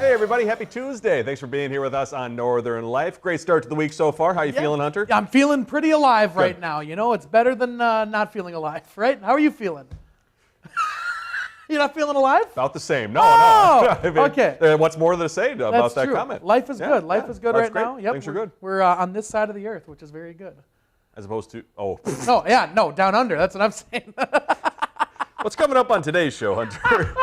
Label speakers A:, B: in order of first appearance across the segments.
A: Hey everybody, happy Tuesday. Thanks for being here with us on Northern Life. Great start to the week so far. How you feeling, Hunter?
B: Yeah, I'm feeling pretty alive right now. You know, it's better than not feeling alive, right? How are you feeling? You're not feeling alive?
A: About the same. No.
B: Oh,
A: I mean,
B: okay.
A: What's more to say about
B: That's
A: that
B: true.
A: comment?
B: Life is good. Life is good right
A: great.
B: now. Yep.
A: Things are good.
B: We're on this side of the earth, which is very good.
A: As opposed to,
B: No, down under. That's what I'm saying.
A: What's coming up on today's show, Hunter?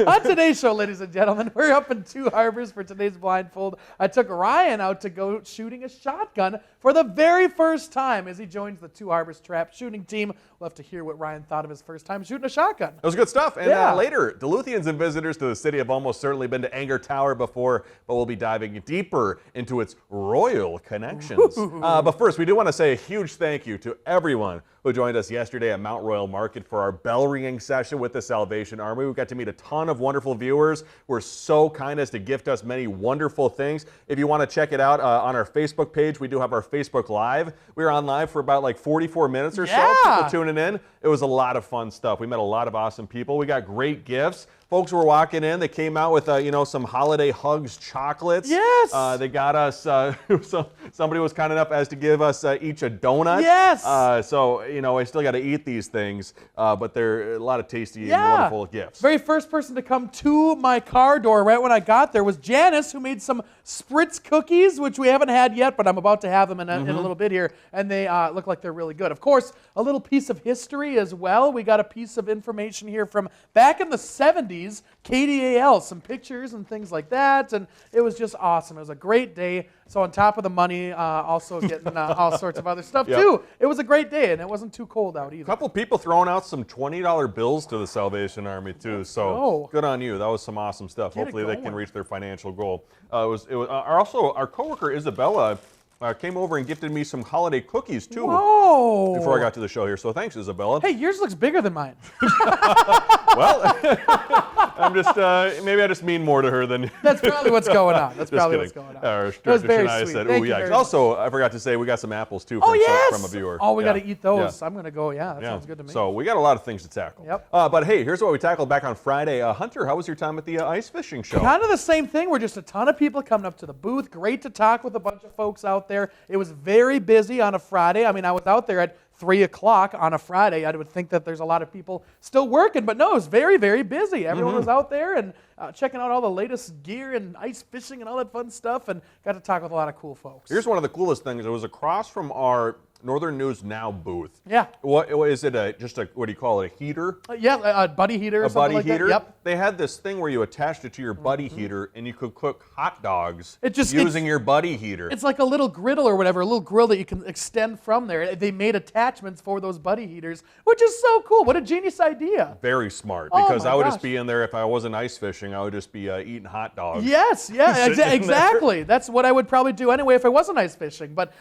B: On today's show, ladies and gentlemen, we're up in Two Harbors for today's blindfold. I took Ryan out to go shooting a shotgun for the very first time as he joins the Two Harbors trap shooting team. We'll have to hear what Ryan thought of his first time shooting a shotgun.
A: That was good stuff. And
B: Yeah.
A: later, Duluthians and visitors to the city have almost certainly been to Anger Tower before, but we'll be diving deeper into its royal connections. But first, we do want to say a huge thank you to everyone who joined us yesterday at Mount Royal Market for our bell ringing session with the Salvation Army. We got to meet a ton of wonderful viewers who were so kind as to gift us many wonderful things. If you want to check it out on our Facebook page, we do have our Facebook Live. We were on live for about like 44 minutes or so. People tuning in. It was a lot of fun stuff. We met a lot of awesome people. We got great gifts. Folks were walking in. They came out with, some holiday hugs chocolates.
B: Yes.
A: They got us, somebody was kind enough as to give us each a donut.
B: Yes.
A: So, I still got to eat these things, but they're a lot of tasty and wonderful gifts.
B: Very first person to come to my car door right when I got there was Janice, who made some Spritz cookies, which we haven't had yet, but I'm about to have them in a little bit here, and they look like they're really good. Of course, a little piece of history as well. We got a piece of information here from back in the 70s, KDAL, some pictures and things like that, and it was just awesome. It was a great day. So on top of the money, also getting all sorts of other stuff too. It was a great day, and it wasn't too cold out either.
A: A couple people throwing out some $20 bills to the Salvation Army too. So good on you. That was some awesome stuff. Hopefully they can reach their financial goal. Also our coworker Isabella came over and gifted me some holiday cookies too.
B: Whoa!
A: Before I got to the show here. So thanks, Isabella.
B: Hey, yours looks bigger than mine.
A: Well, I'm just maybe I just mean more to her than.
B: That's probably what's going on. That's probably
A: kidding.
B: what's going on.
A: Our
B: That was very
A: Shania
B: sweet.
A: said,
B: Thank
A: "Oh
B: you
A: yeah."
B: very
A: Also, I forgot to say we got some apples too from a viewer.
B: Oh, we got to
A: Yeah.
B: eat those.
A: Yeah.
B: I'm gonna go. Yeah, that sounds good to me.
A: So we got a lot of things to tackle.
B: Yep.
A: But hey, here's what we tackled back on Friday. Hunter, how was your time at the ice fishing show?
B: Kind of the same thing. We're just a ton of people coming up to the booth. Great to talk with a bunch of folks out there. It was very busy on a Friday. I mean, I was out there at 3 o'clock on a Friday. I would think that there's a lot of people still working, but no, it was very, very busy. Everyone was out there and checking out all the latest gear and ice fishing and all that fun stuff, and got to talk with a lot of cool folks.
A: Here's one of the coolest things. It was across from our Northern News Now booth.
B: Yeah.
A: What is it? Just a what do you call it? A heater?
B: A buddy heater or
A: A
B: something
A: buddy
B: like
A: heater?
B: that. Yep.
A: They had this thing where you attached it to your buddy heater and you could cook hot dogs
B: It's
A: using your buddy heater.
B: It's like a little griddle or whatever, a little grill that you can extend from there. They made attachments for those buddy heaters, which is so cool. What a genius idea.
A: Very smart,
B: Oh
A: because
B: my
A: I would
B: gosh.
A: just be in there if I wasn't ice fishing. I would just be eating hot dogs.
B: Yes, yeah,
A: Sitting in there.
B: exactly. That's what I would probably do anyway if I wasn't ice fishing. But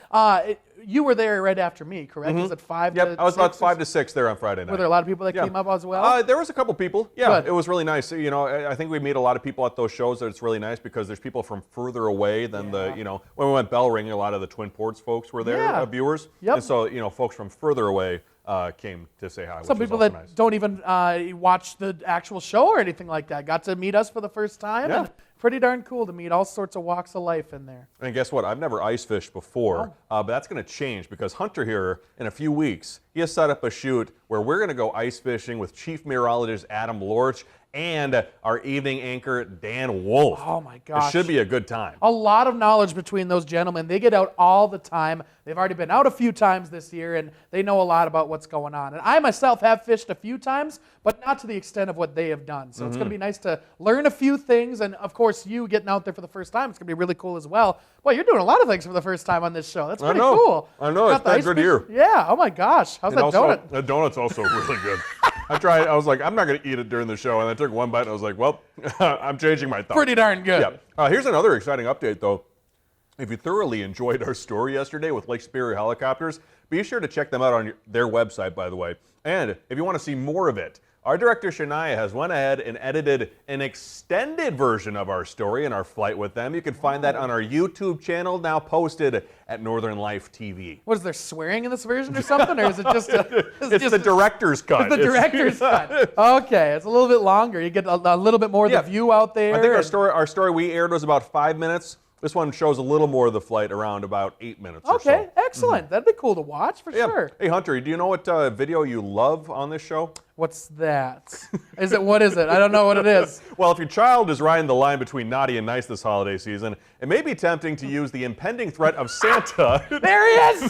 B: you were there right after me, correct? Was it 5
A: Yep,
B: to 6?
A: I was about 5 to 6 there on Friday night.
B: Were there a lot of people that came up as well?
A: There was a couple people. Yeah,
B: Good.
A: it was really nice. I think we meet a lot of people at those shows. That it's really nice because there's people from further away than when we went bell ringing, a lot of the Twin Ports folks were there, viewers.
B: Yep.
A: And so, folks from further away came to say hi.
B: Some people that don't even watch the actual show or anything like that got to meet us for the first time.
A: Yeah.
B: And pretty darn cool to meet all sorts of walks of life in there.
A: And guess what? I've never ice fished before, but that's going to change because Hunter here, in a few weeks, he has set up a shoot where we're going to go ice fishing with Chief Meteorologist Adam Lorch and our evening anchor, Dan Wolf.
B: Oh my gosh.
A: It should be a good time.
B: A lot of knowledge between those gentlemen. They get out all the time. They've already been out a few times this year, and they know a lot about what's going on. And I myself have fished a few times, but not to the extent of what they have done. So it's going to be nice to learn a few things. And of course, you getting out there for the first time, it's going to be really cool as well. Well, you're doing a lot of things for the first time on this show. That's pretty cool.
A: I know.
B: Got
A: It's
B: the
A: been
B: ice
A: good
B: fish-
A: year.
B: Yeah. Oh my gosh. How's
A: And
B: that
A: also,
B: donut?
A: The donut's also really good. I tried. I was like, I'm not going to eat it during the show, and I took one bite, and I was like, well, I'm changing my thought.
B: Pretty darn good.
A: Yeah. Here's another exciting update, though. If you thoroughly enjoyed our story yesterday with Lake Superior Helicopters, be sure to check them out on their website, by the way. And if you want to see more of it, our director Shania has went ahead and edited an extended version of our story and our flight with them. You can find that on our YouTube channel, now posted at Northern Life TV.
B: What, is there swearing in this version or something, or is it just a...
A: It's the director's cut.
B: It's the director's cut. Okay, it's a little bit longer. You get a little bit more of the view out there.
A: I think our story we aired was about 5 minutes. This one shows a little more of the flight, around about 8 minutes or so.
B: Okay, excellent. That'd be cool to watch for sure.
A: Hey, Hunter, do you know what video you love on this show?
B: What's that? What is it? I don't know what it is.
A: Well, if your child is riding the line between naughty and nice this holiday season, it may be tempting to use the impending threat of Santa
B: There he is!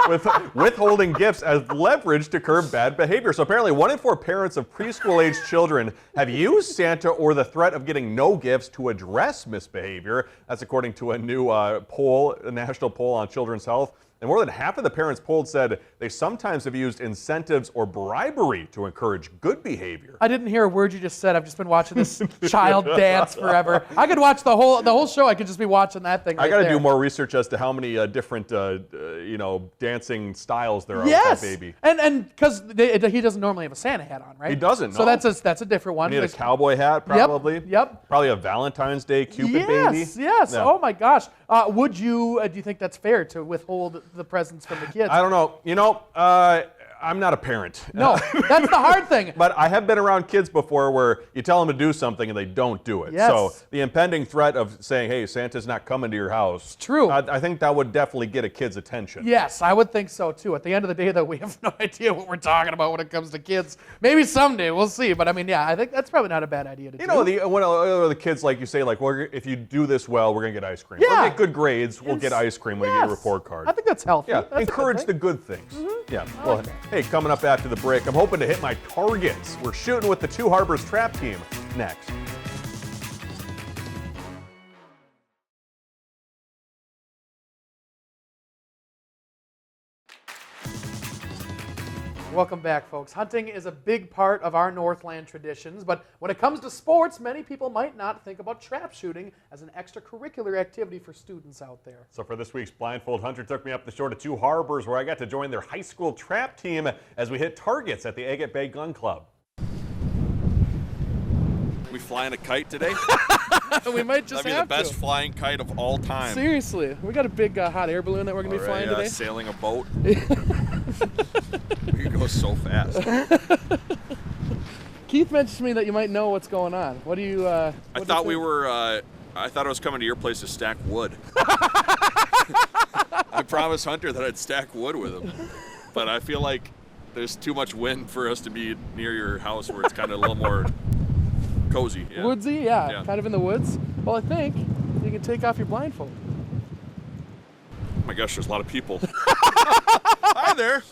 A: with withholding gifts as leverage to curb bad behavior. So apparently 1 in 4 parents of preschool-aged children have used Santa or the threat of getting no gifts to address misbehavior. That's according to a new poll, a national poll on children's health. And more than half of the parents polled said they sometimes have used incentives or bribery to encourage good behavior.
B: I didn't hear a word you just said. I've just been watching this child dance forever. I could watch the whole show. I could just be watching that thing right
A: I got to
B: there.
A: do more research as to how many different dancing styles there are
B: yes.
A: with that baby.
B: And because he doesn't normally have a Santa hat on, right?
A: He doesn't,
B: So
A: no.
B: that's a different one.
A: You need a cowboy hat, probably.
B: Yep.
A: Probably a Valentine's Day Cupid baby.
B: Yes.
A: Yeah.
B: Oh my gosh. Would you? Do you think that's fair to withhold the presents from the kids?
A: I don't know. I'm not a parent.
B: No, that's the hard thing.
A: But I have been around kids before where you tell them to do something and they don't do it.
B: Yes.
A: So the impending threat of saying, hey, Santa's not coming to your house.
B: True.
A: I think that would definitely get a kid's attention.
B: Yes, I would think so too. At the end of the day, though, we have no idea what we're talking about when it comes to kids. Maybe someday, we'll see. But I mean, yeah, I think that's probably not a bad idea to do.
A: You know, when the kids, like you say, like, well, if you do this well, we're going to get ice cream.
B: Yeah.
A: Or get good grades, we'll get ice cream when you get a report card.
B: I think that's healthy.
A: Yeah,
B: That's
A: encourage the good things. Yeah. Well, hey, coming up after the break, I'm hoping to hit my targets. We're shooting with the Two Harbors Trap Team next.
B: Welcome back, folks. Hunting is a big part of our Northland traditions, but when it comes to sports, many people might not think about trap shooting as an extracurricular activity for students out there.
A: So for this week's Blindfold, Hunter took me up the shore to Two Harbors, where I got to join their high school trap team as we hit targets at the Agate Bay Gun Club.
C: We flying a kite today?
B: We might just
C: That'd be the best flying kite of all time.
B: Seriously, we got a big hot air balloon that we're going to be flying today.
C: Sailing a boat. We could go so fast.
B: Keith mentioned to me that you might know what's going on. What do you?
C: I thought I was coming to your place to stack wood. I promised Hunter that I'd stack wood with him, but I feel like there's too much wind for us to be near your house where it's kind of a little more cozy. Yeah.
B: Woodsy, yeah, kind of in the woods. Well, I think you can take off your blindfold.
C: Oh my gosh, there's a lot of people. Hi there.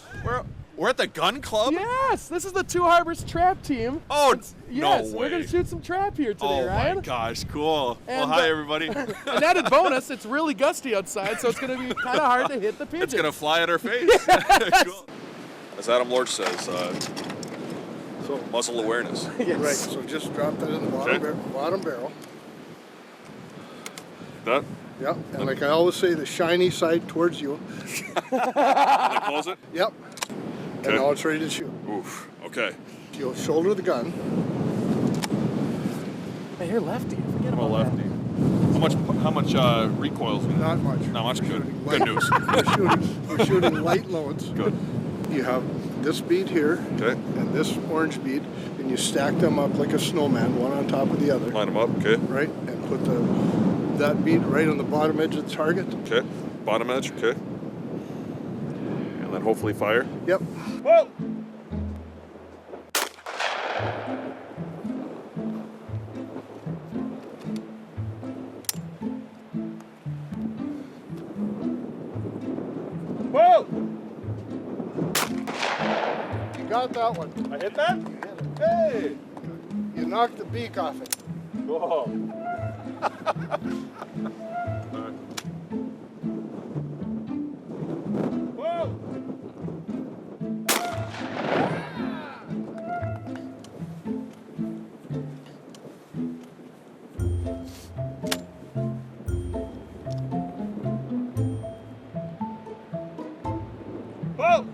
C: We're at the gun club?
B: Yes, this is the Two Harbors Trap Team.
C: Oh,
B: yes,
C: no way.
B: we're going to shoot some trap here today, Ryan.
C: Oh my gosh, cool.
B: And,
C: well, hi everybody.
B: An added bonus, it's really gusty outside, so it's going to be kind of hard to hit the pigeons.
C: It's going to fly at our face.
B: Yes.
C: Cool. As Adam Lord says, muzzle awareness.
D: Yes. Right, so just drop that in the bottom barrel.
C: That?
D: Yep, and like I always say, the shiny side towards you.
C: And close it?
D: Yep.
C: Okay.
D: And now it's ready to shoot.
C: Oof, okay.
D: You'll shoulder the gun.
B: Hey, you're lefty. Forget
C: I'm a
B: about
C: lefty.
B: that.
C: How much recoil is it?
D: Not much.
C: Not much. Good.
D: Light.
C: Good news.
D: We're shooting light loads.
C: Good.
D: You have this bead here
C: Okay.
D: and this orange bead, and you stack them up like a snowman, one on top of the other.
C: Line them up. Okay.
D: Right, and put that bead right on the bottom edge of the target.
C: Okay. Bottom edge. Okay. And then hopefully fire.
D: Yep.
C: Whoa! Whoa!
D: You got that one.
C: I hit that?
D: You hit it.
C: Hey!
D: You knocked the beak off it.
C: Whoa! Whoa! Whoa!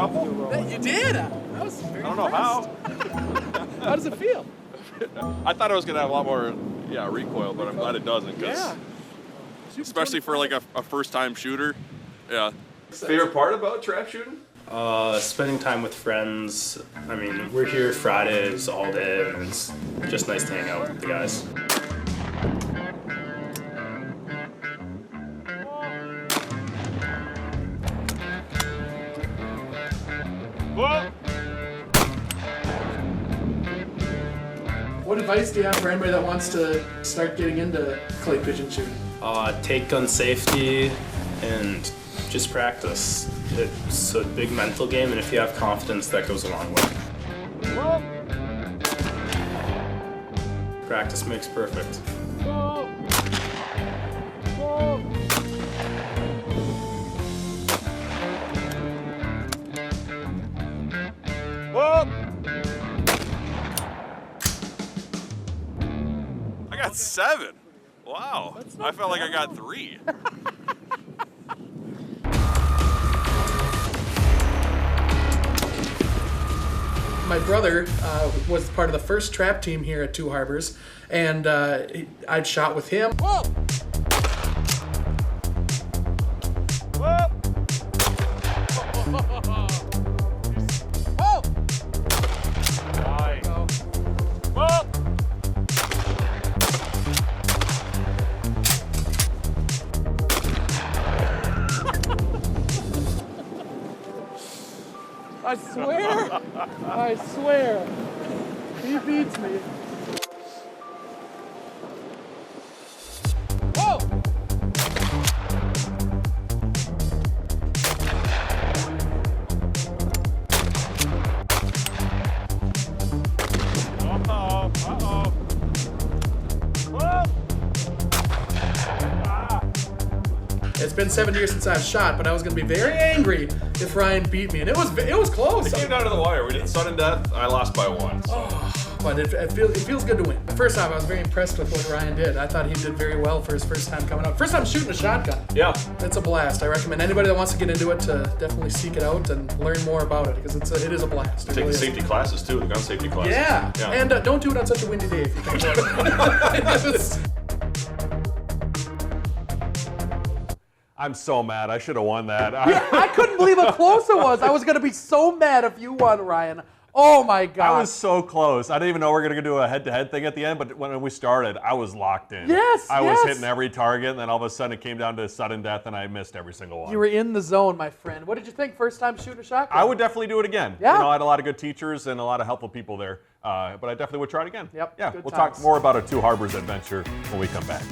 A: couple?
B: You did? That was very
A: I don't know how.
B: How does it feel?
C: I thought it was gonna have a lot more, recoil, but I'm glad it doesn't. 'Cause
B: Yeah.
C: especially for like a first-time shooter. Yeah.
A: Favorite part about trap shooting?
E: Spending time with friends. I mean, we're here Fridays all day, and it's just nice to hang out with the guys.
B: What advice do you have for anybody that wants to start getting into clay pigeon shooting?
E: Take gun safety and just practice. It's a big mental game, and if you have confidence, that goes a long way. Practice makes perfect.
C: I got 7. Wow. I felt like I got 3.
B: My brother was part of the first trap team here at Two Harbors, and I'd shot with him.
C: Whoa! Whoa! Whoa! Nice. Whoa!
B: I swear, I swear, he beats me.
C: Whoa! Uh-oh, uh-oh. Whoa!
B: It's been 7 years since I've shot, but I was gonna be very angry if Ryan beat me, and it was close.
C: It came down to the wire. We did sudden death. I lost by 1. So.
B: But it feels good to win. First off, I was very impressed with what Ryan did. I thought he did very well for his first time coming out. First time shooting a shotgun.
C: Yeah.
B: It's a blast. I recommend anybody that wants to get into it to definitely seek it out and learn more about it, because it is a blast. It
C: Take
B: really
C: the
B: is.
C: safety classes too, the gun safety classes.
B: Yeah. And don't do it on such a windy day if you can avoid it.
A: I'm so mad. I should have won that.
B: I couldn't believe how close it was. I was going to be so mad if you won, Ryan. Oh my God.
A: I was so close. I didn't even know we were going to do a head-to-head thing at the end, but when we started, I was locked in.
B: Yes,
A: I was
B: yes.
A: hitting every target, and then all of a sudden it came down to sudden death, and I missed every single one.
B: You were in the zone, my friend. What did you think first time shooting a shotgun?
A: I would definitely do it again.
B: Yeah.
A: You know, I had a lot of good teachers and a lot of helpful people there, but I definitely would try it again.
B: Yep,
A: Yeah,
B: good
A: we'll
B: times.
A: talk more about a Two Harbors adventure when we come back.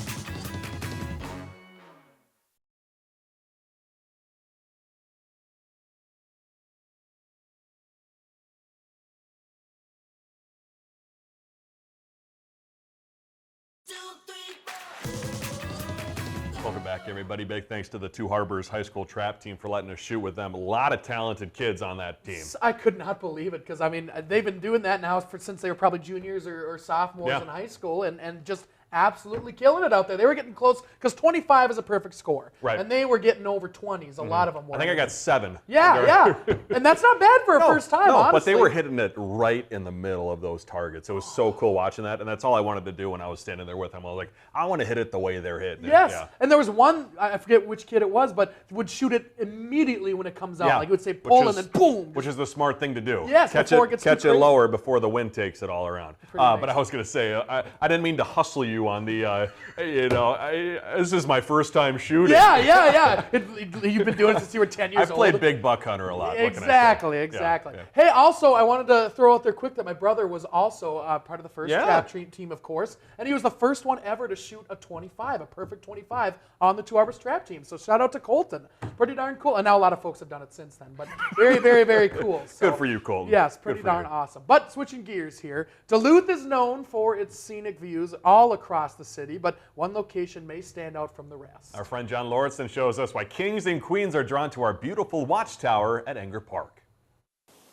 A: Welcome back, everybody. Big thanks to the Two Harbors High School Trap Team for letting us shoot with them. A lot of talented kids on that team.
B: I could not believe it, because I mean they've been doing that now since they were probably juniors or sophomores
A: Yeah.
B: in high school, and just absolutely killing it out there. They were getting close, because 25 is a perfect score,
A: Right.
B: and they were getting over 20s. A lot of them were.
A: I think I got 7.
B: Yeah, and that's not bad for a first time.
A: No,
B: honestly.
A: but they were hitting it right in the middle of those targets. It was so cool watching that, and that's all I wanted to do when I was standing there with them. I was like, I want to hit it the way they're hitting it.
B: Yes,
A: Yeah.
B: and there was one, I forget which kid it was, but would shoot it immediately when it comes out.
A: Yeah.
B: Like it would say
A: Which
B: pull
A: is-
B: and then boom.
A: Which is the smart thing to do.
B: Yes,
A: catch
B: before
A: it,
B: it gets too
A: catch it
B: crazy.
A: lower before the wind takes it all around.
B: Pretty
A: But I
B: amazing.
A: was going to say, I didn't mean to hustle you on the, this is my first time shooting.
B: Yeah. You've been doing it since you were 10 years
A: I've
B: old.
A: played Big Buck Hunter a lot. What can I say?
B: Exactly.
A: Yeah.
B: Hey, also, I wanted to throw out there quick that my brother was also part of the first
A: Yeah.
B: trap team, of course, and he was the first one ever to shoot a 25, a perfect 25, on the Two Harbors trap team. So shout out to Colton. Pretty darn cool. And now a lot of folks have done it since then, but very, very, very cool. So,
A: Good for you, Colton.
B: Yes,
A: Good
B: pretty
A: for
B: darn
A: you.
B: awesome. But switching gears here, Duluth is known for its scenic views all across the city, but one location may stand out from the rest.
A: Our friend John Lauritsen shows us why kings and queens are drawn to our beautiful watchtower at Enger Park.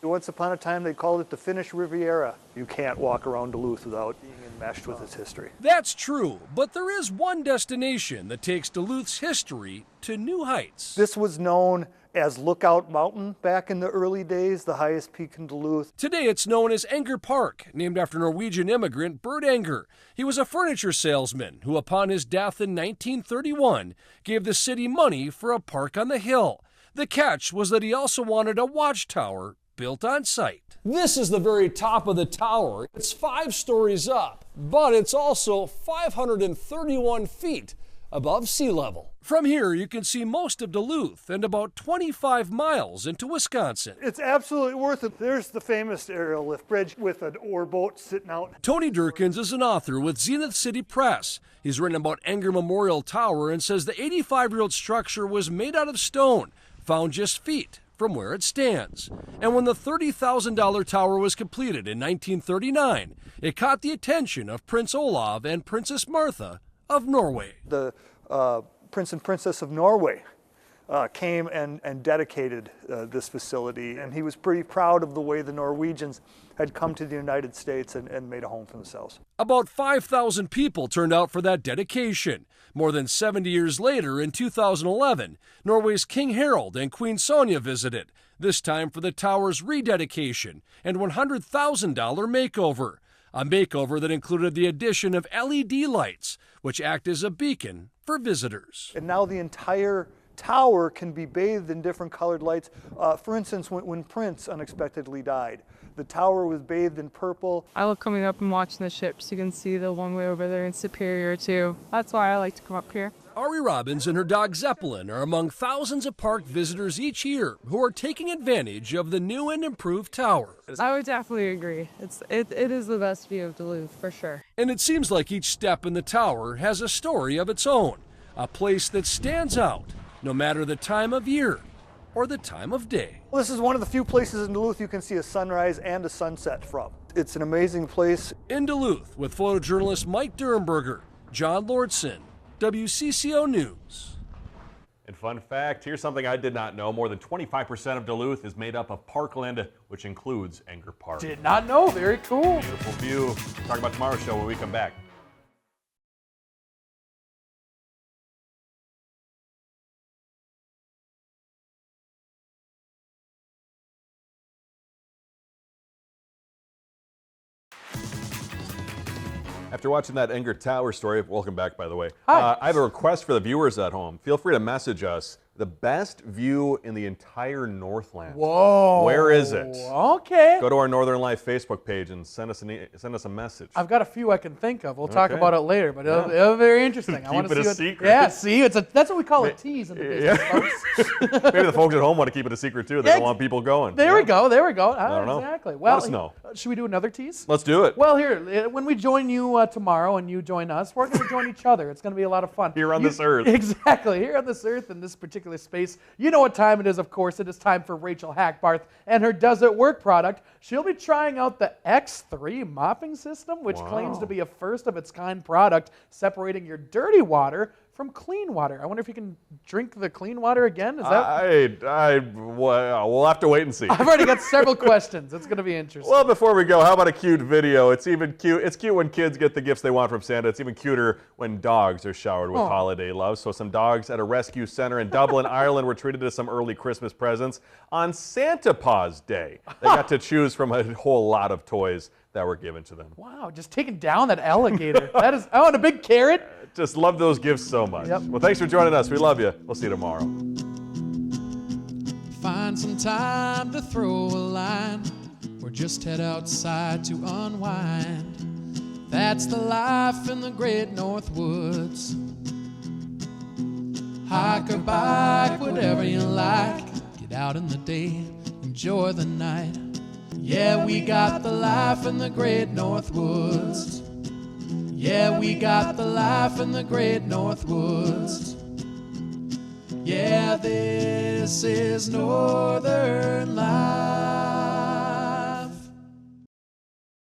F: Once upon a time, they called it the Finnish Riviera. You can't walk around Duluth without being enmeshed with its history.
G: That's true, but there is one destination that takes Duluth's history to new heights.
F: This was known as Lookout Mountain back in the early days, the highest peak in Duluth.
G: Today it's known as Anger Park, named after Norwegian immigrant Bert Anger. He was a furniture salesman who, upon his death in 1931, gave the city money for a park on the hill. The catch was that he also wanted a watchtower built on site. This is the very top of the tower. It's 5 stories up, but it's also 531 feet above sea level. From here, you can see most of Duluth and about 25 miles into Wisconsin.
F: It's absolutely worth it. There's the famous aerial lift bridge with an oar boat sitting out.
G: Tony Durkins is an author with Zenith City Press. He's written about Anger Memorial Tower and says the 85-year-old structure was made out of stone, found just feet from where it stands. And when the $30,000 tower was completed in 1939, it caught the attention of Prince Olav and Princess Martha of Norway.
F: The Prince and Princess of Norway came and dedicated this facility, and he was pretty proud of the way the Norwegians had come to the United States and made a home for themselves.
G: About 5,000 people turned out for that dedication. More than 70 years later, in 2011, Norway's King Harald and Queen Sonja visited, this time for the tower's rededication and $100,000 makeover. A makeover that included the addition of LED lights, which act as a beacon for visitors.
F: And now the entire tower can be bathed in different colored lights. For instance, when Prince unexpectedly died, the tower was bathed in purple.
H: I love coming up and watching the ships. You can see the one way over there in Superior too. That's why I like to come up here.
G: Ari Robbins and her dog Zeppelin are among thousands of park visitors each year who are taking advantage of the new and improved tower.
H: I would definitely agree. It is the best view of Duluth, for sure.
G: And it seems like each step in the tower has a story of its own, a place that stands out no matter the time of year or the time of day.
F: Well, this is one of the few places in Duluth you can see a sunrise and a sunset from. It's an amazing place.
G: In Duluth with photojournalist Mike Durenberger, John Lordson, WCCO News.
A: And fun fact, here's something I did not know. More than 25% of Duluth is made up of parkland, which includes Anger Park.
B: Did not know. Very cool.
A: Beautiful view. Talk about tomorrow's show when we come back. After watching that Anger Tower story, welcome back, by the way.
B: Hi.
A: I have a request for the viewers at home. Feel free to message us. The best view in the entire Northland.
B: Whoa.
A: Where is it?
B: Okay.
A: Go to our Northern Life Facebook page and send us a message.
B: I've got a few I can think of. We'll talk
A: Okay.
B: about it later, but it'll be very interesting. I want
A: Keep
B: to
A: it
B: see
A: a
B: what,
A: secret.
B: Yeah, see, that's what we call a tease in the business, folks.
A: Maybe the folks at home want to keep it a secret too. They don't want people going.
B: There we go.
A: I don't know.
B: Exactly.
A: Let
B: Well,
A: us know.
B: Should we do another tease?
A: Let's do it.
B: Well, here, when we join you tomorrow and you join us, we're going to join each other. It's going to be a lot of fun.
A: Here on this earth.
B: Exactly. Here on this earth, in this particular space. You know what time it is, of course. It is time for Rachel Hackbarth and her Does It Work product. She'll be trying out the X3 mopping system, which claims to be a first-of-its-kind product separating your dirty water from clean water. I wonder if you can drink the clean water again? Is that?
A: We'll have to wait and see.
B: I've already got several questions. It's going to be interesting.
A: Well, before we go, how about a cute video? It's even cute. It's cute when kids get the gifts they want from Santa. It's even cuter when dogs are showered with holiday love. So some dogs at a rescue center in Dublin, Ireland were treated to some early Christmas presents on Santa Paws Day. They got to choose from a whole lot of toys that were given to them.
B: Wow, just taking down that alligator. That is, oh, and a big carrot.
A: Just love those gifts so much.
B: Yep.
A: Well, thanks for joining us. We love you. We'll see you tomorrow.
I: Find some time to throw a line or just head outside to unwind. That's the life in the great North Woods. Hike or bike, whatever you like. Get out in the day, enjoy the night. Yeah, we got the life in the great North Woods. Yeah, we got the life in the great North Woods. Yeah, this is Northern Life.